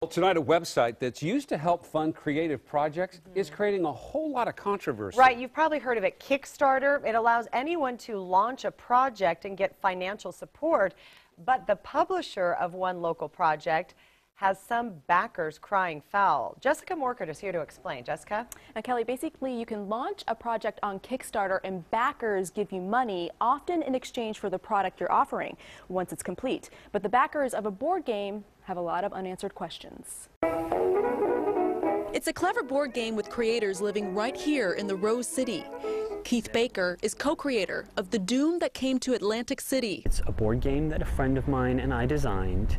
Well, tonight, a website that's used to help fund creative projects is creating a whole lot of controversy. Right, you've probably heard of it, Kickstarter. It allows anyone to launch a project and get financial support, but the publisher of one local project has some backers crying foul. Jessica Morkert is here to explain. Jessica? Now, Kelly, basically you can launch a project on Kickstarter and backers give you money, often in exchange for the product you're offering once it's complete. But the backers of a board game have a lot of unanswered questions. It's a clever board game with creators living right here in the Rose City. Keith Baker is co-creator of The Doom That Came to Atlantic City. It's a board game that a friend of mine and I designed,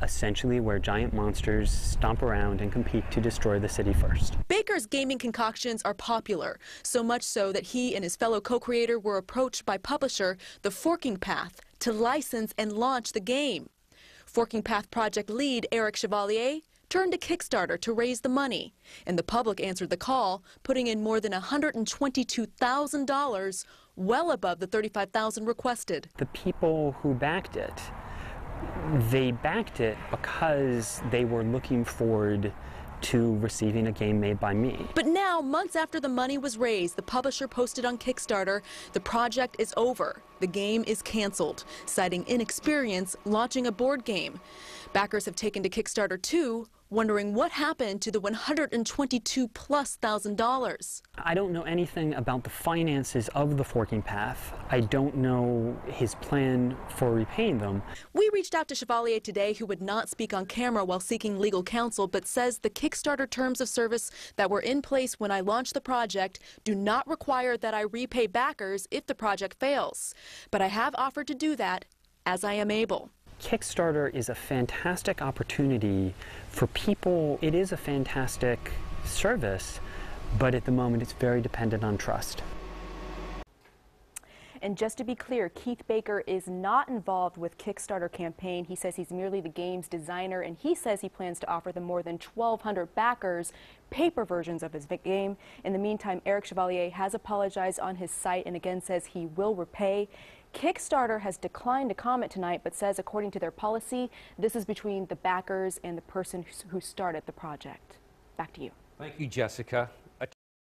essentially where giant monsters stomp around and compete to destroy the city first. Baker's gaming concoctions are popular, so much so that he and his fellow co-creator were approached by publisher The Forking Path to license and launch the game. Forking Path project lead Eric Chevalier turned to Kickstarter to raise the money, and the public answered the call, putting in more than $122,000, well above the $35,000 requested. The people who backed it, they backed it because they were looking forward to receiving a game made by me. But now, months after the money was raised, the publisher posted on Kickstarter, the project is over. The game is canceled, citing inexperience launching a board game. Backers have taken to Kickstarter too, wondering what happened to the $122,000+. I don't know anything about the finances of the Forking Path. I don't know his plan for repaying them. We reached out to Chevalier today, who would not speak on camera while seeking legal counsel, but says the Kickstarter terms of service that were in place when I launched the project do not require that I repay backers if the project fails. But I have offered to do that as I am able. Kickstarter is a fantastic opportunity for people. It is a fantastic service, but at the moment it's very dependent on trust. And just to be clear, Keith Baker is not involved with Kickstarter campaign. He says he's merely the game's designer, and he says he plans to offer the more than 1,200 backers paper versions of his game. In the meantime, Eric Chevalier has apologized on his site and again says he will repay. Kickstarter has declined to comment tonight, but says according to their policy, this is between the backers and the person who started the project. Back to you. Thank you, Jessica.